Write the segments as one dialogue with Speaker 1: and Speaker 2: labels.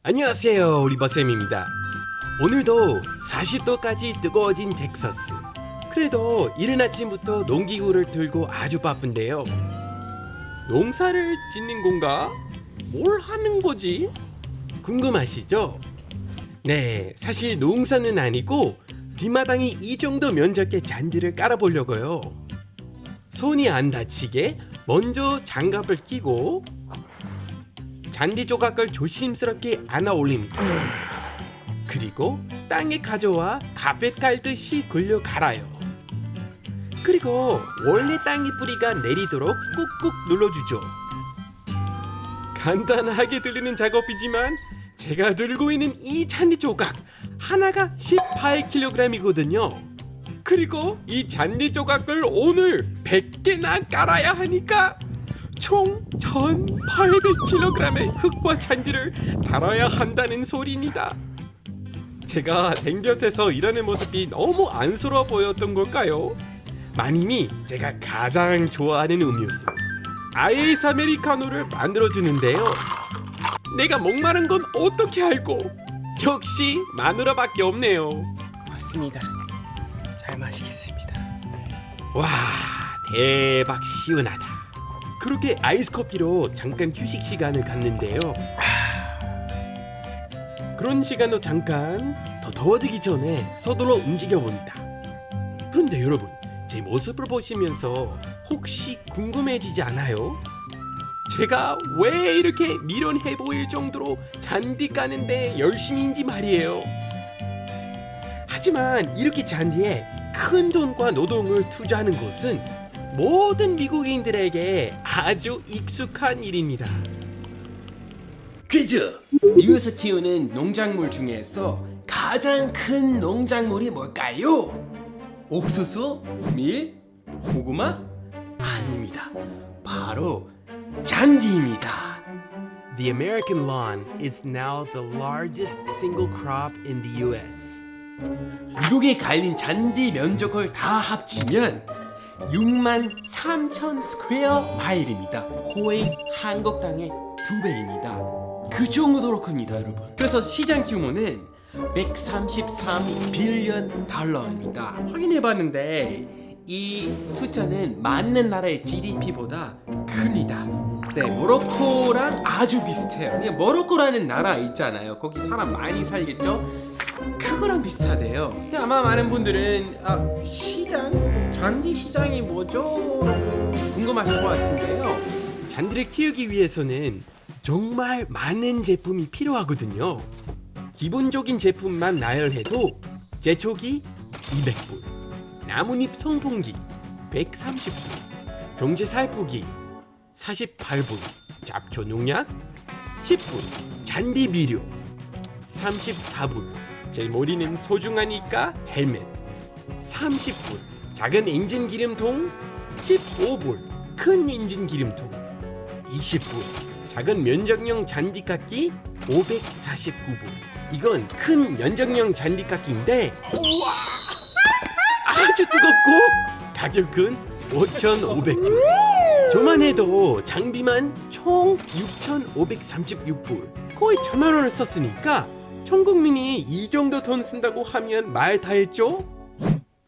Speaker 1: 안녕하세요, 오리버쌤입니다. 오늘도 40도까지 뜨거워진 텍사스. 그래도 이른 아침부터 농기구를 들고 아주 바쁜데요. 농사를 짓는 건가? 뭘 하는 거지? 궁금하시죠? 네, 사실 농사는 아니고 뒷마당이 이 정도 면적의 잔디를 깔아보려고요. 손이 안 다치게 먼저 장갑을 끼고 잔디 조각을 조심스럽게 안아 올립니다. 그리고 땅에 가져와 카펫 깔듯이 굴려 갈아요. 그리고 원래 땅의 뿌리가 내리도록 꾹꾹 눌러주죠. 간단하게 들리는 작업이지만 제가 들고 있는 이 잔디 조각 하나가 18kg이거든요. 그리고 이 잔디 조각을 오늘 100개나 깔아야 하니까 총 1800kg의 흙과 잔디를 달아야 한다는 소리입니다. 제가 댕볕에서 일하는 모습이 너무 안쓰러워 보였던 걸까요? 마님이 제가 가장 좋아하는 음료수 아이스 아메리카노를 만들어주는데요. 내가 목마른 건 어떻게 알고? 역시 마누라밖에 없네요.
Speaker 2: 맞습니다. 잘 마시겠습니다.
Speaker 1: 와, 대박 시원하다. 그렇게 아이스 커피로 잠깐 휴식 시간을 갖는데요. 그런 시간도 잠깐 더 더워지기 전에 서둘러 움직여 봅니다. 그런데 여러분, 제 모습을 보시면서 혹시 궁금해지지 않아요? 제가 왜 이렇게 미련해 보일 정도로 잔디 까는데 열심히인지 말이에요. 하지만 이렇게 잔디에 큰 돈과 노동을 투자하는 것은 모든 미국인들에게 아주 익숙한 일입니다. 퀴즈! 미국에서 키우는 농작물 중에서 가장 큰 농작물이 뭘까요? 옥수수? 밀? 고구마? 아닙니다. 바로 잔디입니다. The American lawn is now the largest single crop in the US. 미국에 갈린 잔디 면적을 다 합치면 63,000 스퀘어 마일입니다. 거의 한국 땅의 2배입니다. 그 정도로 큽니다, 여러분. 그래서 시장 규모는 133빌리언 달러입니다. 확인해봤는데 이 숫자는 많은 나라의 GDP보다 큽니다. 네, 모로코랑 아주 비슷해요. 이게 모로코라는 나라 있잖아요. 거기 사람 많이 살겠죠? 그거랑 비슷하대요. 근데 아마 많은 분들은 시장? 잔디 시장이 뭐죠? 궁금하실 것 같은데요. 잔디를 키우기 위해서는 정말 많은 제품이 필요하거든요. 기본적인 제품만 나열해도 제초기 200불, 나뭇잎 선풍기 130불, 종재 살포기 48불, 잡초 농약 10불, 잔디 비료 34불, 제 머리는 소중하니까 헬멧 30불, 작은 엔진 기름통 15불, 큰 엔진 기름통 20불, 작은 면적용 잔디깎기 549불. 이건 큰 면적용 잔디깎기인데 우와! 아주 뜨겁고 가격은 5,500불. 저만 해도 장비만 총 6,536불, 거의 1,000만원을 썼으니까 전 국민이 이 정도 돈 쓴다고 하면 말 다 했죠?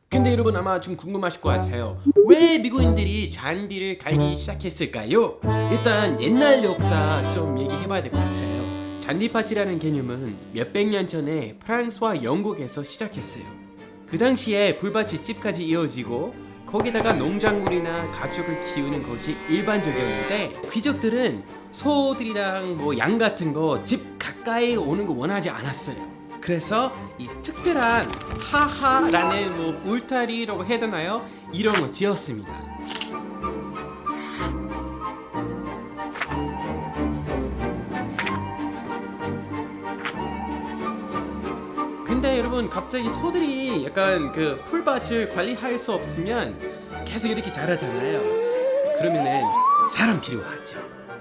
Speaker 1: 근데 여러분 아마 좀 궁금하실 것 같아요. 왜 미국인들이 잔디를 갈기 시작했을까요? 일단 옛날 역사 좀 얘기해봐야 될 것 같아요. 잔디밭이라는 개념은 몇백 년 전에 프랑스와 영국에서 시작했어요. 그 당시에 불밭이 집까지 이어지고 거기다가 농작물이나 가축을 키우는 것이 일반적이었는데 귀족들은 소들이랑 양 같은 거 집 가까이 오는 거 원하지 않았어요. 그래서 이 특별한 하하라는 울타리라고 해야 되나요? 이런 거 지었습니다. 근데 여러분 갑자기 소들이 약간 그 풀밭을 관리할 수 없으면 계속 이렇게 자라잖아요. 그러면은 사람 필요하죠.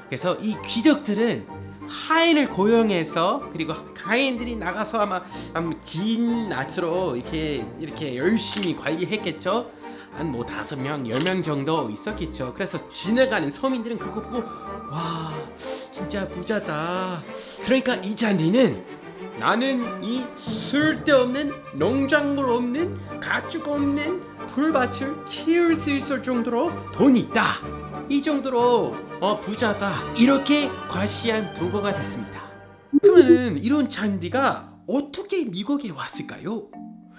Speaker 1: 그래서 이 귀족들은 하인을 고용해서, 그리고 하인들이 나가서 아마 긴 낫으로 이렇게 열심히 관리했겠죠. 한 5-명, 10명 정도 있었겠죠. 그래서 지나가는 서민들은 그거 보고 와 진짜 부자다, 그러니까 이 잔디는 나는 이 쓸데없는 농작물 없는 가축 없는 풀밭을 키울 수 있을 정도로 돈이 있다. 이 정도로 부자다. 이렇게 과시한 도구가 됐습니다. 그러면은 이런 잔디가 어떻게 미국에 왔을까요?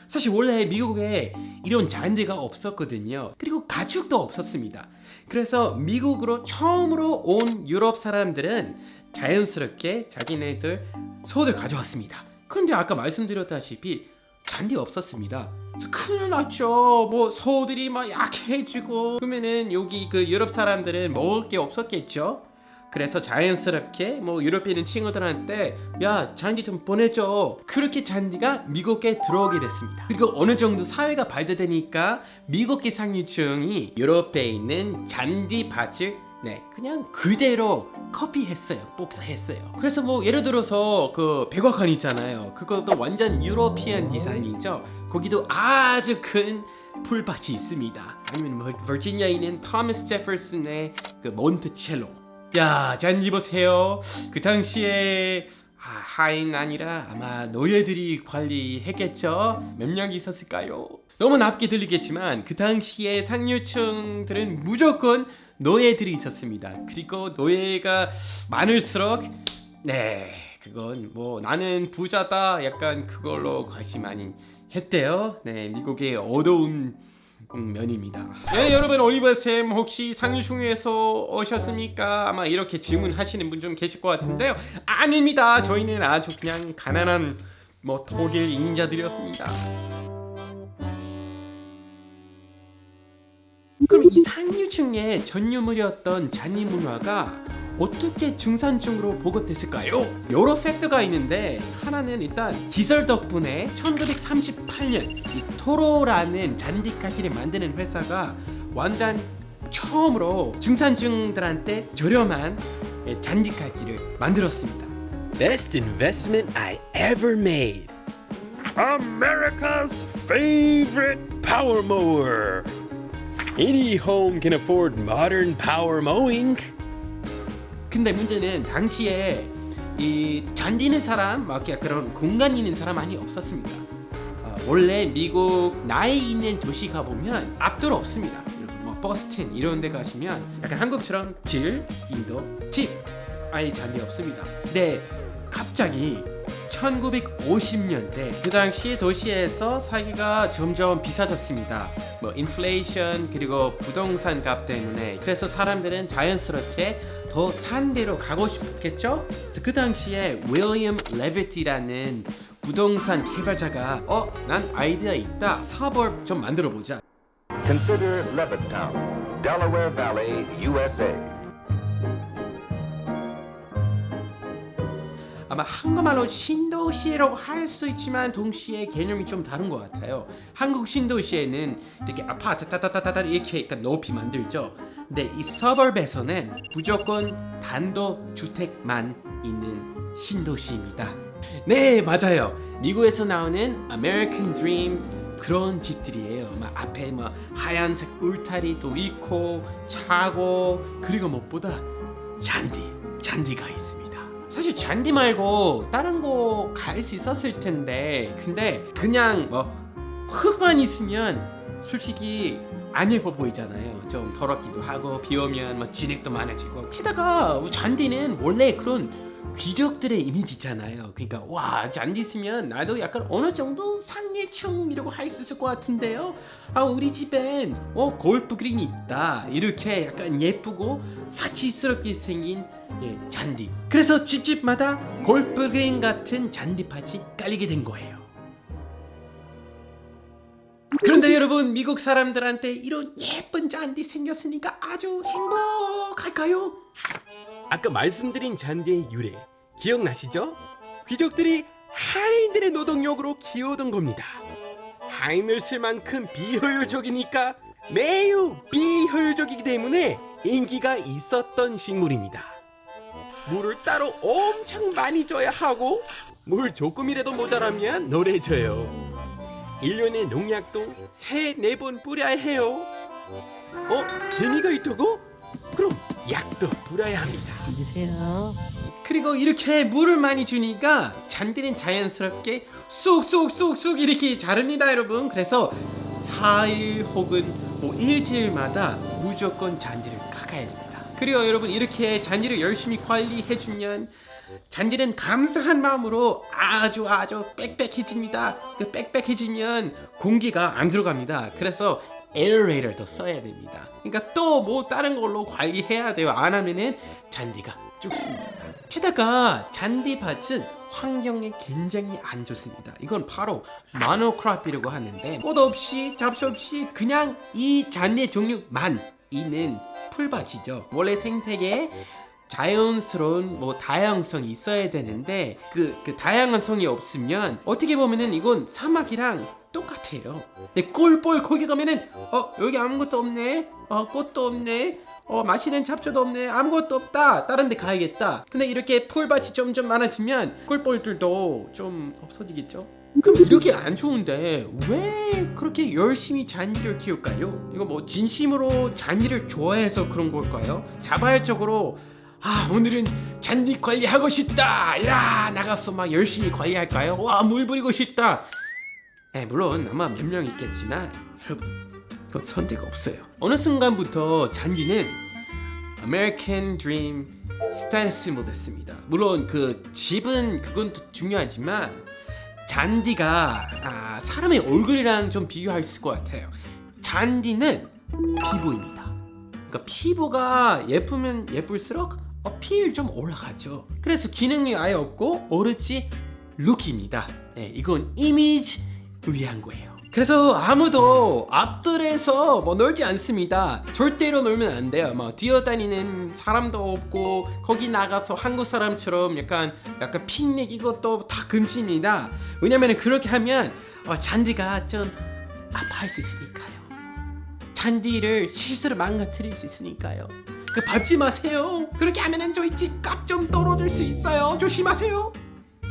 Speaker 1: 사실 원래 미국에 이런 잔디가 없었거든요. 그리고 가축도 없었습니다. 그래서 미국으로 처음으로 온 유럽 사람들은 자연스럽게 자기네들 소를 가져왔습니다. 근데 아까 말씀드렸다시피 잔디 없었습니다. 큰일 났죠. 뭐 소들이 막 약해지고 그러면은 여기 그 유럽 사람들은 먹을 게 없었겠죠. 그래서 자연스럽게 뭐 유럽에 있는 친구들한테 야 잔디 좀 보내줘. 그렇게 잔디가 미국에 들어오게 됐습니다. 그리고 어느 정도 사회가 발달되니까 미국의 상류층이 유럽에 있는 잔디밭을 그냥 그대로 커피했어요. 복사했어요. 그래서 뭐 예를 들어서 그 백악관 있잖아요. 그것도 완전 유로피안 디자인이죠. 거기도 아주 큰 풀밭이 있습니다. 아니면 뭐 버지니아에 있는 토마스 제퍼슨의 그 몬티첼로. 야 잔디 보세요. 그 당시에 하인 아니라 아마 노예들이 관리했겠죠. 몇 명이 있었을까요? 너무 나쁘게 들리겠지만 그 당시에 상류층들은 무조건 노예들이 있었습니다. 그리고 노예가 많을수록 그건 뭐 나는 부자다 약간 그걸로 관심 많이 했대요. 미국의 어두운 면입니다. 여러분 올리버쌤 혹시 상류층에서 오셨습니까? 아마 이렇게 질문하시는 분 좀 계실 것 같은데요. 아닙니다. 저희는 아주 그냥 가난한 뭐 독일 인자들이었습니다. 그럼 이 상류층의 전유물이었던 잔디 문화가 어떻게 중산층으로 보급됐을까요? 여러 팩트가 있는데 하나는 일단 기술 덕분에 1938년 이 토로라는 잔디가기를 만드는 회사가 완전 처음으로 중산층들한테 저렴한 잔디가기를 만들었습니다.
Speaker 2: Best investment I ever made. America's favorite power mower. Any home can afford modern power mowing.
Speaker 1: 근데 문제는 당시에 이 잔디 있는 사람, 막 그런 공간 있는 사람 많이 없었습니다. 원래 미국 나이 있는 도시 가보면 앞도로 없습니다. 뭐 버스튼 이런 데 가시면 약간 한국처럼 길, 인도, 집 아예 잔디 없습니다. 근데 갑자기 1950년대 그 당시 도시에서 살기가 점점 비싸졌습니다. 뭐 인플레이션 그리고 부동산 값 때문에. 그래서 사람들은 자연스럽게 더 산 데로 가고 싶겠죠? 그래서 그 당시에 윌리엄 레비티라는 부동산 개발자가 난 아이디어 있다. 사업 좀 만들어 보자.
Speaker 3: Consider Levittown, Delaware Valley, USA.
Speaker 1: 아마 한국말로 신도시라고 할 수 있지만 동시에 개념이 좀 다른 것 같아요. 한국 신도시에는 이렇게 아파트 따따따따 이렇게 약간 높이 만들죠. 근데 이 서버브에서는 무조건 단독주택만 있는 신도시입니다. 네, 맞아요. 미국에서 나오는 American Dream 그런 집들이에요. 막 앞에 막 하얀색 울타리도 있고 차고 그리고 무엇보다 잔디가 있습니다. 사실 잔디 말고 다른 거 갈 수 있었을 텐데 근데 그냥 뭐 흙만 있으면 솔직히 안 예뻐 보이잖아요. 좀 더럽기도 하고 비 오면 뭐 진액도 많아지고 게다가 잔디는 원래 그런 귀족들의 이미지잖아요. 그러니까 와 잔디 있으면 나도 약간 어느 정도 상류층이라고 할 수 있을 것 같은데요. 우리 집엔 골프 그린이 있다. 이렇게 약간 예쁘고 사치스럽게 생긴 잔디. 그래서 집집마다 골프 그린 같은 잔디밭이 깔리게 된 거예요. 그런데 여러분 미국 사람들한테 이런 예쁜 잔디 생겼으니까 아주 행복할까요?
Speaker 2: 아까 말씀드린 잔디의 유래 기억나시죠? 귀족들이 하인들의 노동력으로 키우던 겁니다. 하인을 쓸 만큼 비효율적이니까 매우 비효율적이기 때문에 인기가 있었던 식물입니다. 물을 따로 엄청 많이 줘야 하고 물 조금이라도 모자라면 노래져요. 1년에 농약도 3-4번 뿌려야 해요. 개미가 있다고? 그럼 약도 뿌려야 합니다.
Speaker 1: 드세요. 그리고 이렇게 물을 많이 주니까 잔디는 자연스럽게 쑥쑥쑥쑥 이렇게 자랍니다, 여러분. 그래서 4일 혹은 뭐 일주일마다 무조건 잔디를 깎아야 됩니다. 그리고 여러분 이렇게 잔디를 열심히 관리해주면 잔디는 감사한 마음으로 아주 빽빽해집니다. 그 빽빽해지면 공기가 안 들어갑니다. 그래서 에어레이터도 써야 됩니다. 그러니까 또 뭐 다른 걸로 관리해야 돼요. 안 하면은 잔디가 죽습니다. 게다가 잔디밭은 환경에 굉장히 안 좋습니다. 이건 바로 모노크롭이라고 하는데 꽃 없이 잡초 없이 그냥 이 잔디의 종류만 있는 풀밭이죠. 원래 생태계에 자연스러운 뭐 다양성이 있어야 되는데 그 다양성이 없으면 어떻게 보면은 이건 사막이랑 똑같아요. 근데 꿀벌 거기 가면은 여기 아무것도 없네, 꽃도 없네, 마시는 잡초도 없네, 아무것도 없다, 다른 데 가야겠다. 근데 이렇게 풀밭이 점점 많아지면 꿀벌들도 좀 없어지겠죠. 그럼 이렇게 안 좋은데 왜 그렇게 열심히 잔디를 키울까요? 이거 뭐 진심으로 잔디를 좋아해서 그런 걸까요? 자발적으로 오늘은 잔디 관리하고 싶다, 야 나가서 막 열심히 관리할까요? 와 물 뿌리고 싶다. 물론 아마 몇 명 있겠지만 여러분 그건 선택 없어요. 어느 순간부터 잔디는 American Dream 스타일스 시mbol 됐습니다. 물론 그 집은 그건 또 중요하지만 잔디가 사람의 얼굴이랑 좀 비교할 수 있을 것 같아요. 잔디는 피부입니다. 그러니까 피부가 예쁘면 예쁠수록 어필 좀 올라가죠. 그래서 기능이 아예 없고 오로지 룩입니다. 이건 이미지 위한 거예요. 그래서 아무도 앞뜰에서 뭐 놀지 않습니다. 절대로 놀면 안 돼요. 뭐 뛰어다니는 사람도 없고 거기 나가서 한국 사람처럼 약간 픽닉 이것도 다 금지입니다. 왜냐면 그렇게 하면 잔디가 좀 아파할 수 있으니까요. 잔디를 실수로 망가뜨릴 수 있으니까요. 밟지 마세요. 그렇게 하면은 저희 집값 좀 떨어질 수 있어요. 조심하세요.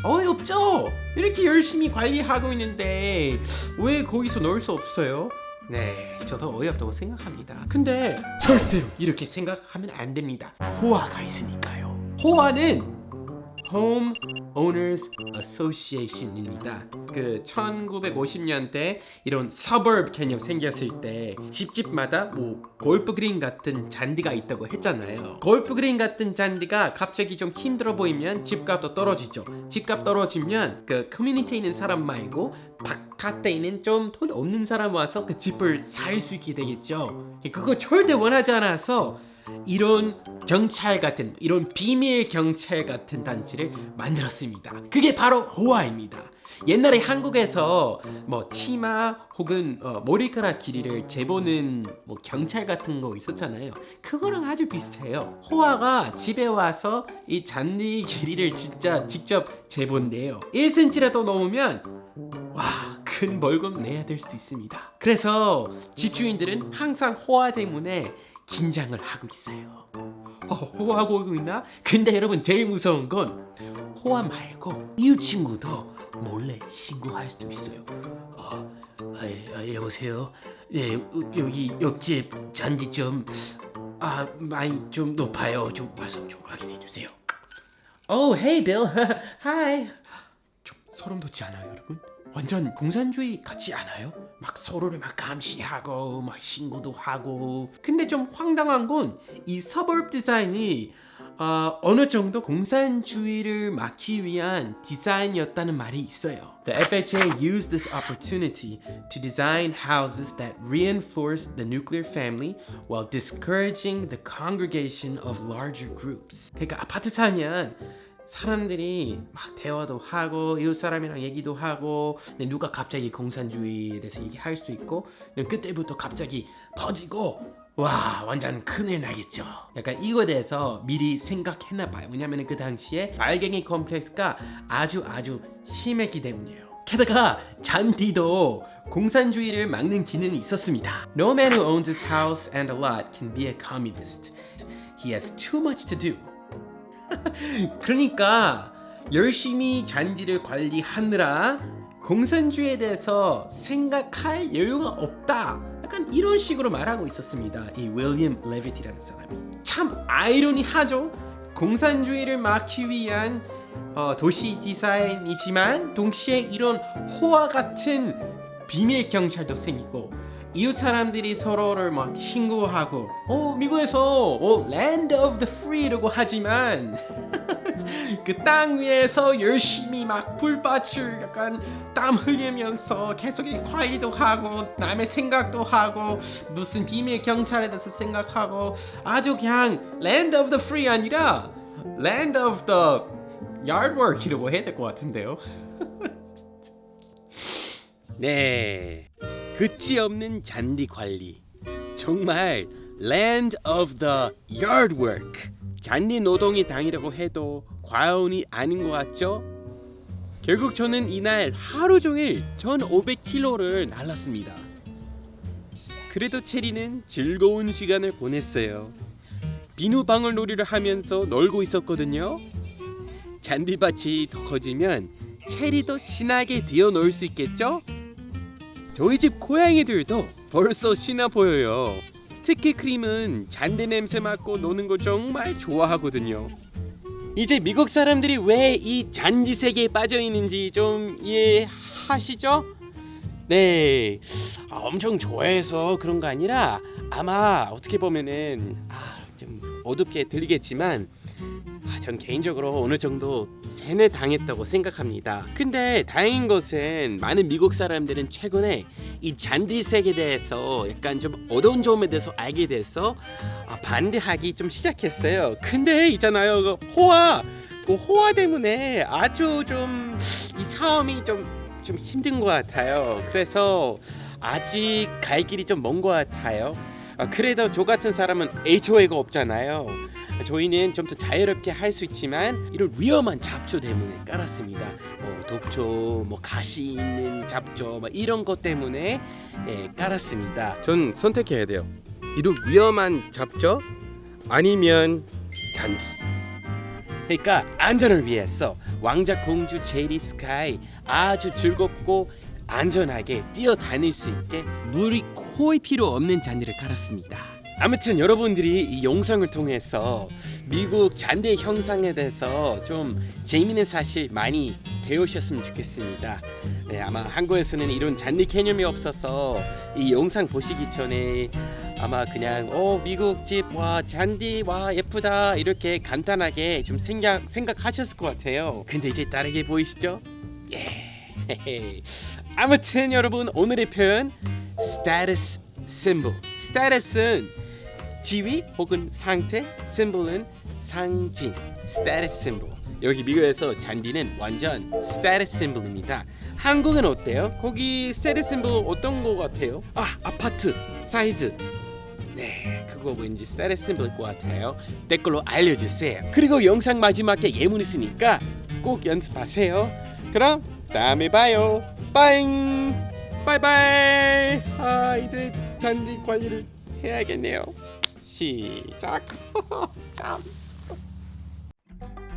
Speaker 1: 어이없죠? 이렇게 열심히 관리하고 있는데 왜 거기서 놀 수 없어요? 네, 저도 어이없다고 생각합니다. 근데 절대로 이렇게 생각하면 안 됩니다. 호화가 있으니까요. 호화는 Home Owners Association입니다. 그 1950년대 이런 suburb 개념 생겼을 때 집집마다 뭐 골프 그린 같은 잔디가 있다고 했잖아요. 골프 그린 같은 잔디가 갑자기 좀 힘들어 보이면 집값도 떨어지죠. 집값 떨어지면 그 커뮤니티에 있는 사람 말고 바깥에 있는 좀 돈 없는 사람 와서 그 집을 살 수 있게 되겠죠. 그거 절대 원하지 않아서 이런 경찰 같은 이런 비밀 경찰 같은 단체를 만들었습니다. 그게 바로 호화입니다. 옛날에 한국에서 뭐 치마 혹은 머리카락 길이를 재보는 뭐 경찰 같은 거 있었잖아요. 그거랑 아주 비슷해요. 호화가 집에 와서 이 잔디 길이를 진짜 직접 재본대요. 1cm라도 넘으면 큰 벌금 내야 될 수도 있습니다. 그래서 집주인들은 항상 호화 때문에 긴장을 하고 있어요. 호화하고 있나? 근데 여러분 제일 무서운 건 호화 말고 이웃 친구도 몰래 신고할 수도 있어요. 여보세요. 여기 옆집 잔디 좀 많이 좀 높아요. 좀 와서 좀 확인해 주세요. Hey Bill. Hi. 좀 소름 돋지 않아요, 여러분? 완전 공산주의 같지 않아요? 막 서로를 막 감시하고 막 신고도 하고. 근데 좀 황당한 건 이 서버브 디자인이 어느 정도 공산주의를 막기 위한 디자인이었다는 말이 있어요. The FHA used this opportunity to design houses that reinforced the nuclear family while discouraging the congregation of larger groups. 그러니까 아파트 살면 사람들이 막 대화도 하고 이웃 사람이랑 얘기도 하고 누가 갑자기 공산주의에 대해서 얘기할 수도 있고 그때부터 갑자기 퍼지고 완전 큰일 나겠죠. 약간 이거에 대해서 미리 생각했나 봐요. 왜냐면 그 당시에 알갱이 컴플렉스가 아주 심했기 때문이에요. 게다가 잔디도 공산주의를 막는 기능이 있었습니다. No man who owns his house and a lot can be a communist. He has too much to do. 그러니까 열심히 잔디를 관리하느라 공산주의에 대해서 생각할 여유가 없다. 약간 이런 식으로 말하고 있었습니다. 이 윌리엄 레빗이라는 사람이. 참 아이러니하죠. 공산주의를 막기 위한 도시 디자인이지만 동시에 이런 호화 같은 비밀 경찰도 생기고 이웃 사람들이 서로를 막 신고하고 미국에서 Land of the Free라고 하지만 그 땅 위에서 열심히 막 불밭을 약간 땀 흘리면서 계속 관리도 하고 남의 생각도 하고 무슨 비밀 경찰에 대해서 생각하고 아주 그냥 Land of the Free 아니라 Land of the Yard Work이라고 해야 될 것 같은데요.
Speaker 2: 네, 끝이 없는 잔디 관리. 정말 Land of the Yard Work. 잔디 노동의 당이라고 해도 과언이 아닌 것 같죠? 결국 저는 이날 하루 종일 1,500km를 날랐습니다. 그래도 체리는 즐거운 시간을 보냈어요. 비누방울 놀이를 하면서 놀고 있었거든요. 잔디밭이 더 커지면 체리도 신나게 뛰어놀 수 있겠죠? 저희 집 고양이들도 벌써 신나 보여요. 특히 크림은 잔디 냄새 맡고 노는 거 정말 좋아하거든요. 이제 미국 사람들이 왜 이 잔디 세계에 빠져 있는지 좀 이해하시죠? 네, 엄청 좋아해서 그런 거 아니라 아마 어떻게 보면은 좀 어둡게 들리겠지만 전 개인적으로 어느 정도 세뇌 당했다고 생각합니다. 근데 다행인 것은 많은 미국 사람들은 최근에 이 잔디 색에 대해서 약간 좀 어두운 점에 대해서 알게 돼서 반대하기 좀 시작했어요. 근데 있잖아요, 그 호화 때문에 아주 좀 이 싸움이 좀 힘든 것 같아요. 그래서 아직 갈 길이 좀 먼 것 같아요. 그래도 저 같은 사람은 HOA가 없잖아요. 저희는 좀 더 자유롭게 할 수 있지만 이런 위험한 잡초 때문에 깔았습니다. 독초, 가시 있는 잡초 이런 것 때문에 깔았습니다. 전 선택해야 돼요. 이런 위험한 잡초 아니면 잔디. 그러니까 안전을 위해서 왕자 공주 제리 스카이 아주 즐겁고 안전하게 뛰어다닐 수 있게 물이 거의 필요 없는 잔디를 깔았습니다. 아무튼 여러분들이 이 영상을 통해서 미국 잔디 형상에 대해서 좀 재미있는 사실 많이 배우셨으면 좋겠습니다. 네, 아마 한국에서는 이런 잔디 개념이 없어서 이 영상 보시기 전에 아마 그냥 미국 집 와 잔디 와 예쁘다 이렇게 간단하게 좀 생각하셨을 것 같아요. 근데 이제 다르게 보이시죠? 예. 아무튼 여러분 오늘의 표현 status symbol. status은 지위 혹은 상태, symbol은 상징. status symbol. 여기 미국에서 잔디는 완전 status symbol입니다. 한국은 어때요? 거기 status symbol 어떤 거 같아요? 아파트 사이즈. 네, 그거 왠지 status symbol일 것 같아요. 댓글로 알려주세요. 그리고 영상 마지막에 예문 있으니까 꼭 연습하세요. 그럼 다음에 봐요. 빠잉. 바이바이. 이제 잔디 관리를 해야겠네요. 시작. 참.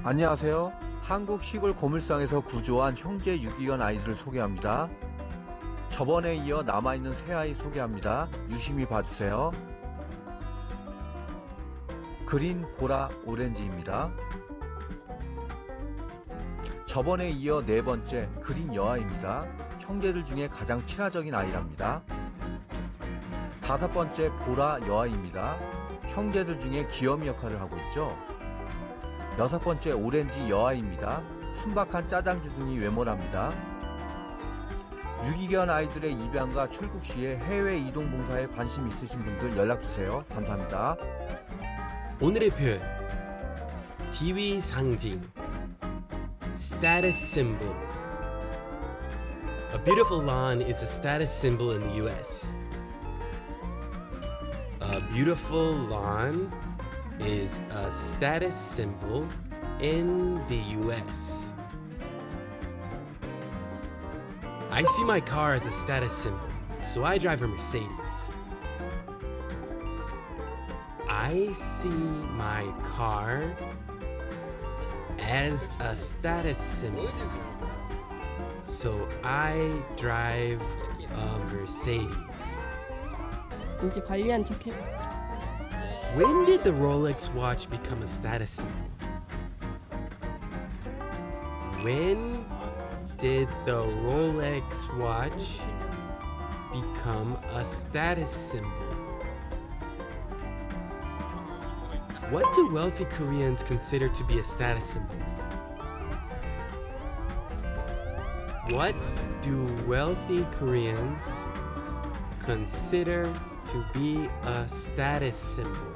Speaker 4: 안녕하세요. 한국 시골 고물상에서 구조한 형제 유기견 아이들을 소개합니다. 저번에 이어 남아있는 새 아이 소개합니다. 유심히 봐주세요. 그린, 보라, 오렌지입니다. 저번에 이어 네 번째 그린 여아입니다. 형제들 중에 가장 친화적인 아이랍니다. 다섯 번째 보라 여아입니다. 형제들 중에 귀염이 역할을 하고 있죠. 여섯 번째 오렌지 여아입니다. 순박한 짜장주둥이 외모랍니다. 유기견 아이들의 입양과 출국 시에 해외 이동 봉사에 관심 있으신 분들 연락주세요. 감사합니다.
Speaker 2: 오늘의 표현 지위 상징 status symbol. A beautiful lawn is a status symbol in the US. A beautiful lawn is a status symbol in the US. I see my car as a status symbol, so I drive a Mercedes. I see my car as a status symbol, so I drive a Mercedes.
Speaker 5: 이제 관리한 척해.
Speaker 2: When did the Rolex watch become a status symbol?
Speaker 6: When did the Rolex watch become a status symbol? What do wealthy Koreans consider to be a status symbol? What do wealthy Koreans consider to be a status symbol?